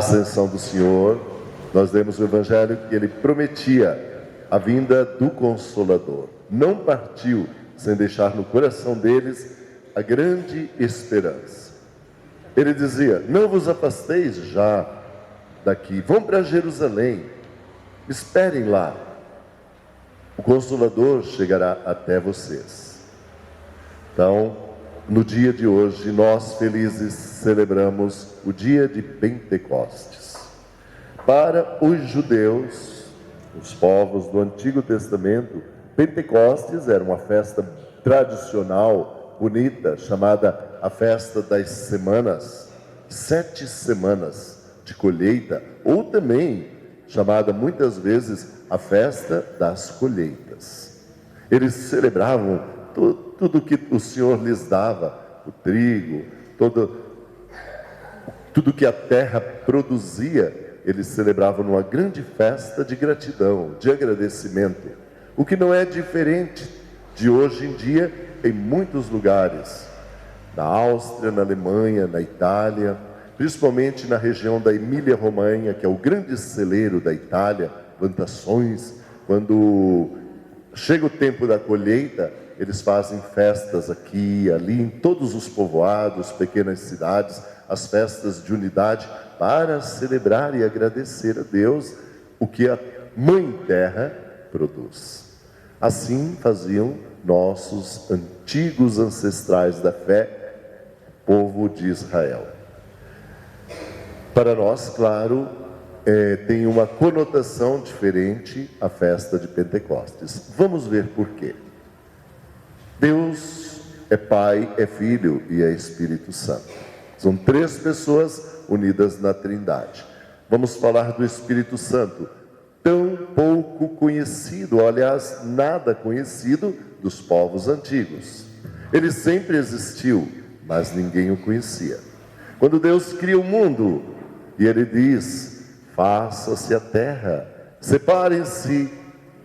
Ascensão do Senhor, nós lemos o Evangelho que ele prometia a vinda do Consolador. Não partiu sem deixar no coração deles a grande esperança. Ele dizia: não vos afasteis já daqui, vão para Jerusalém, esperem lá. O Consolador chegará até vocês. Então, no dia de hoje, nós felizes celebramos o dia de Pentecostes. Para os judeus, os povos do Antigo Testamento, Pentecostes era uma festa tradicional, bonita, chamada a festa das semanas, 7 semanas de colheita, ou também chamada muitas vezes a festa das colheitas. Eles celebravam tudo que o Senhor lhes dava, o trigo, tudo que a terra produzia, eles celebravam numa grande festa de gratidão, de agradecimento. O que não é diferente de hoje em dia em muitos lugares, na Áustria, na Alemanha, na Itália, principalmente na região da Emília-Romanha, que é o grande celeiro da Itália, plantações. Quando chega o tempo da colheita, eles fazem festas aqui e ali, em todos os povoados, pequenas cidades, as festas de unidade, para celebrar e agradecer a Deus o que a Mãe Terra produz. Assim faziam nossos antigos ancestrais da fé, povo de Israel. Para nós, claro, tem uma conotação diferente a festa de Pentecostes. Vamos ver por quê. Deus é Pai, é Filho e é Espírito Santo. São 3 pessoas unidas na Trindade. Vamos falar do Espírito Santo, tão pouco conhecido, aliás, nada conhecido dos povos antigos. Ele sempre existiu, mas ninguém o conhecia. Quando Deus cria o mundo, e Ele diz: faça-se a terra, separem-se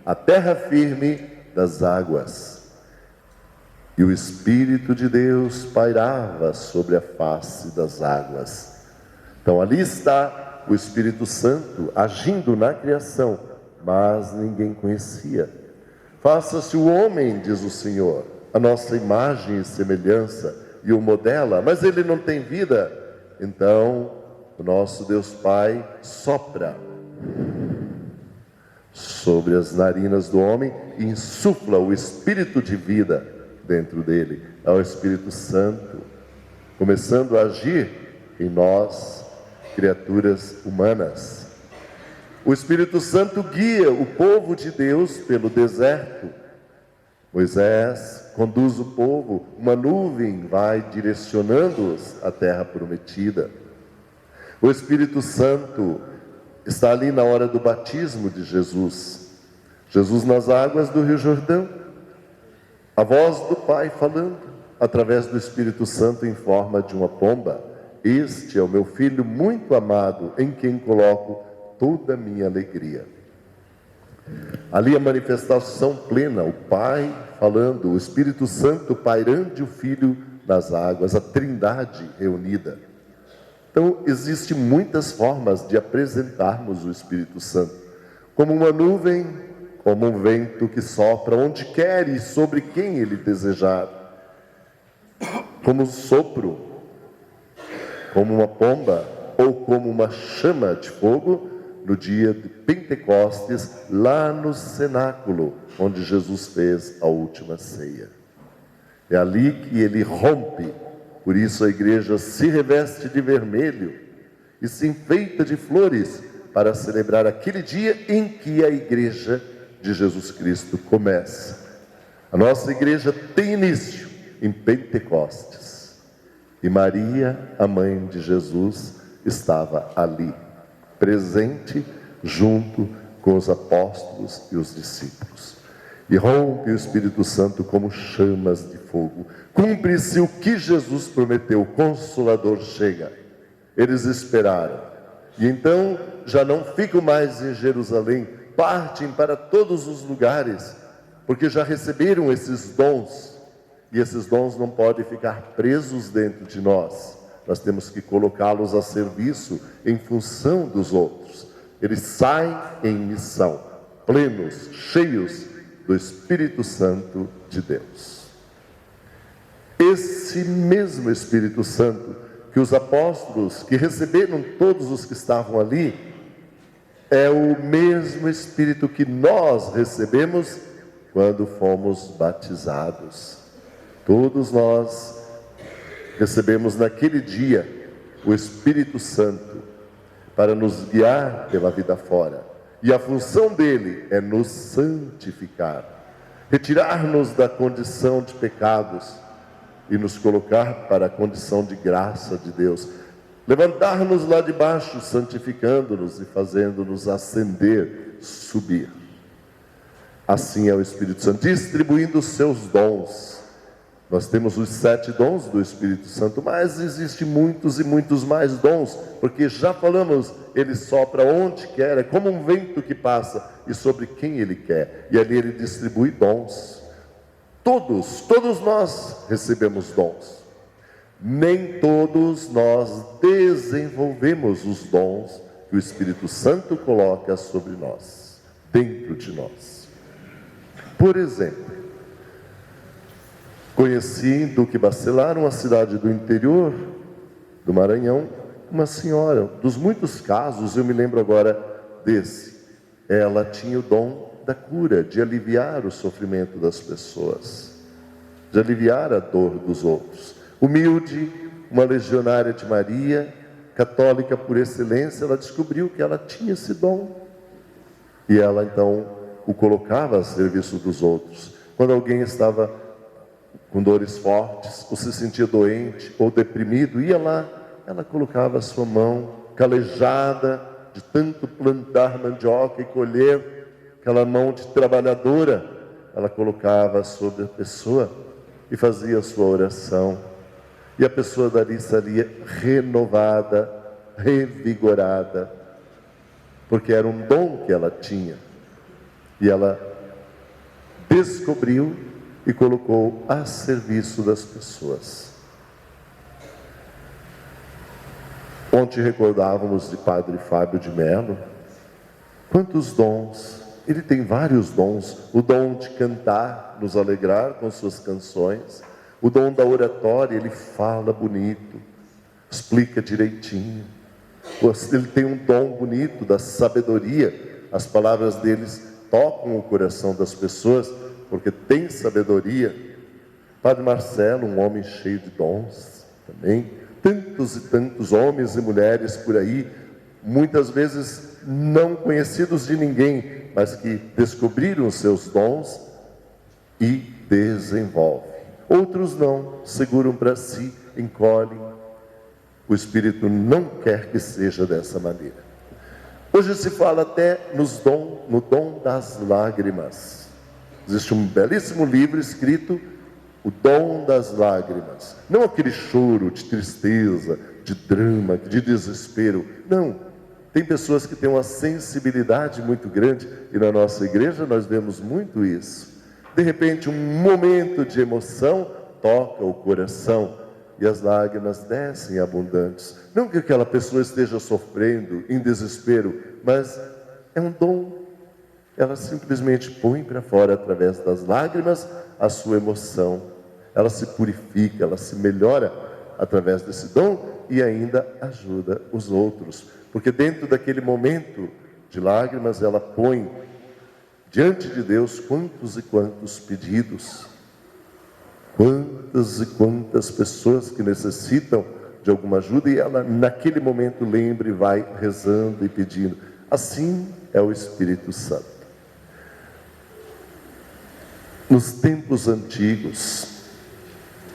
a terra firme das águas. E o Espírito de Deus pairava sobre a face das águas. Então ali está o Espírito Santo agindo na criação, mas ninguém conhecia. Faça-se o homem, diz o Senhor, a nossa imagem e semelhança, e o modela, mas ele não tem vida. Então o nosso Deus Pai sopra sobre as narinas do homem e insufla o Espírito de vida dentro dele. É o Espírito Santo começando a agir em nós, criaturas humanas. O Espírito Santo guia o povo de Deus pelo deserto. Moisés conduz o povo, uma nuvem vai direcionando-os à terra prometida. O Espírito Santo está ali na hora do batismo de Jesus. Jesus nas águas do Rio Jordão. A voz do Pai falando, através do Espírito Santo em forma de uma pomba: este é o meu Filho muito amado, em quem coloco toda a minha alegria. Ali a manifestação plena, o Pai falando, o Espírito Santo pairando e o Filho nas águas, a Trindade reunida. Então, existem muitas formas de apresentarmos o Espírito Santo, como uma nuvem, como um vento que sopra onde quer e sobre quem ele desejar, como um sopro, como uma pomba ou como uma chama de fogo no dia de Pentecostes, lá no cenáculo onde Jesus fez a última ceia. É ali que ele rompe. Por isso a igreja se reveste de vermelho e se enfeita de flores para celebrar aquele dia em que a igreja de Jesus Cristo começa. A nossa igreja tem início em Pentecostes. E Maria, a mãe de Jesus, estava ali, presente junto com os apóstolos e os discípulos. E rompe o Espírito Santo como chamas de fogo. Cumpre-se o que Jesus prometeu, o Consolador chega. Eles esperaram. E então já não ficam mais em Jerusalém, partem para todos os lugares, porque já receberam esses dons. E esses dons não podem ficar presos dentro de nós. nós temos que colocá-los a serviço em função dos outros. Eles saem em missão, plenos, cheios do Espírito Santo de Deus. Esse mesmo Espírito Santo que os apóstolos, que receberam todos os que estavam ali, é o mesmo Espírito que nós recebemos quando fomos batizados. Todos nós recebemos naquele dia o Espírito Santo para nos guiar pela vida fora. E a função dele é nos santificar, retirar-nos da condição de pecados e nos colocar para a condição de graça de Deus. Levantar-nos lá de baixo, santificando-nos e fazendo-nos ascender, subir. Assim é o Espírito Santo, distribuindo os seus dons. Nós temos os 7 dons do Espírito Santo, mas existem muitos e muitos mais dons, porque já falamos, ele sopra onde quer, é como um vento que passa, e sobre quem ele quer, e ali ele distribui dons. Todos nós recebemos dons. Nem todos nós desenvolvemos os dons que o Espírito Santo coloca sobre nós, dentro de nós. Por exemplo, conheci em Duque Bacelar, uma cidade do interior do Maranhão, uma senhora, dos muitos casos, eu me lembro agora desse. Ela tinha o dom da cura, de aliviar o sofrimento das pessoas, de aliviar a dor dos outros. Humilde, uma legionária de Maria, católica por excelência, ela descobriu que ela tinha esse dom. E ela então o colocava a serviço dos outros. Quando alguém estava com dores fortes, ou se sentia doente, ou deprimido, ia lá, ela colocava a sua mão calejada de tanto plantar mandioca e colher, aquela mão de trabalhadora, ela colocava sobre a pessoa e fazia a sua oração. E a pessoa dali saía renovada, revigorada, porque era um dom que ela tinha. E ela descobriu e colocou a serviço das pessoas. Ontem recordávamos de Padre Fábio de Mello. Quantos dons! Ele tem vários dons. O dom de cantar, nos alegrar com suas canções. O dom da oratória, ele fala bonito, explica direitinho. Ele tem um dom bonito da sabedoria. As palavras deles tocam o coração das pessoas, porque tem sabedoria. Padre Marcelo, um homem cheio de dons também. Tantos e tantos homens e mulheres por aí, muitas vezes não conhecidos de ninguém, mas que descobriram os seus dons e desenvolvem. Outros não, seguram para si, encolhem. O Espírito não quer que seja dessa maneira. Hoje se fala até no dom das lágrimas. Existe um belíssimo livro escrito, O Dom das Lágrimas. Não aquele choro de tristeza, de drama, de desespero. Não. Tem pessoas que têm uma sensibilidade muito grande, e na nossa igreja nós vemos muito isso. De repente, um momento de emoção toca o coração e as lágrimas descem abundantes. Não que aquela pessoa esteja sofrendo, em desespero, mas é um dom. Ela simplesmente põe para fora, através das lágrimas, a sua emoção. Ela se purifica, ela se melhora através desse dom e ainda ajuda os outros. Porque dentro daquele momento de lágrimas, ela põe diante de Deus quantos e quantos pedidos, quantas e quantas pessoas que necessitam de alguma ajuda, e ela naquele momento lembra e vai rezando e pedindo. Assim é o Espírito Santo. Nos tempos antigos,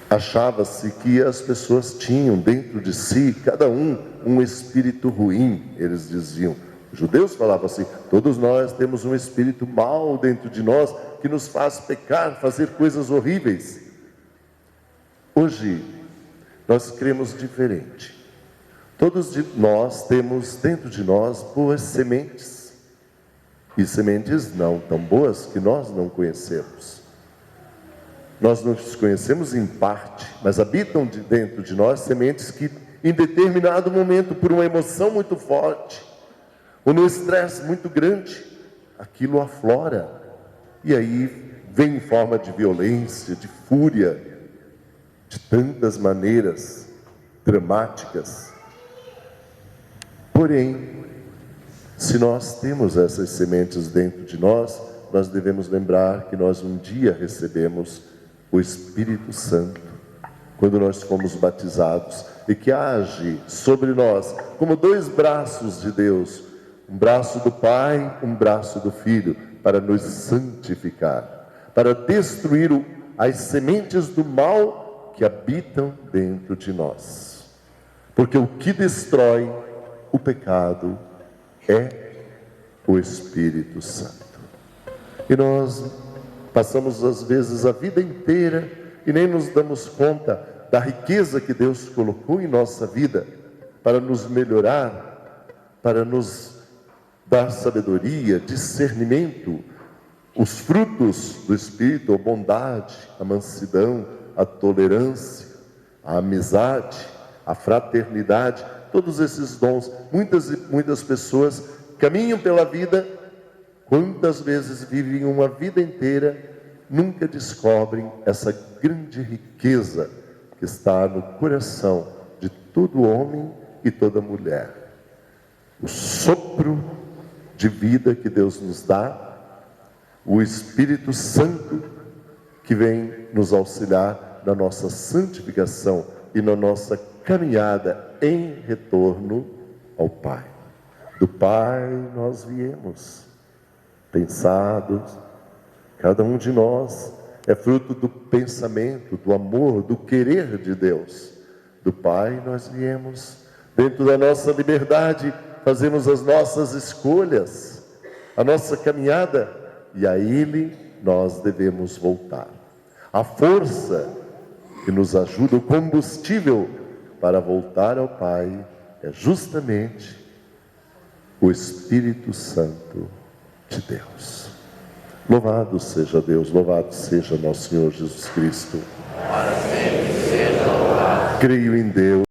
achava-se que as pessoas tinham dentro de si, cada um espírito ruim, eles diziam. Os judeus falavam assim: todos nós temos um espírito mau dentro de nós, que nos faz pecar, fazer coisas horríveis. Hoje, nós cremos diferente. Todos nós temos dentro de nós boas sementes, e sementes não tão boas que nós não conhecemos. Nós nos conhecemos em parte, mas habitam dentro de nós sementes que em determinado momento, por uma emoção muito forte, ou num estresse muito grande, aquilo aflora. E aí vem em forma de violência, de fúria, de tantas maneiras dramáticas. Porém, se nós temos essas sementes dentro de nós, nós devemos lembrar que nós um dia recebemos o Espírito Santo, quando nós fomos batizados, e que age sobre nós como dois braços de Deus, um braço do Pai, um braço do Filho, para nos santificar, para destruir as sementes do mal que habitam dentro de nós. Porque o que destrói o pecado é o Espírito Santo. E nós passamos às vezes a vida inteira e nem nos damos conta da riqueza que Deus colocou em nossa vida para nos melhorar, para nos dar sabedoria, discernimento, os frutos do Espírito, a bondade, a mansidão, a tolerância, a amizade, a fraternidade, todos esses dons. Muitas pessoas caminham pela vida, quantas vezes vivem uma vida inteira, nunca descobrem essa grande riqueza que está no coração de todo homem e toda mulher. O sopro de vida que Deus nos dá, o Espírito Santo que vem nos auxiliar na nossa santificação e na nossa caminhada em retorno ao Pai. Do Pai nós viemos, pensados, cada um de nós é fruto do pensamento, do amor, do querer de Deus. Do Pai nós viemos, dentro da nossa liberdade, fazemos as nossas escolhas, a nossa caminhada, e a Ele nós devemos voltar. A força que nos ajuda, o combustível para voltar ao Pai, é justamente o Espírito Santo de Deus. Louvado seja Deus, louvado seja nosso Senhor Jesus Cristo. Para sempre seja louvado. Creio em Deus.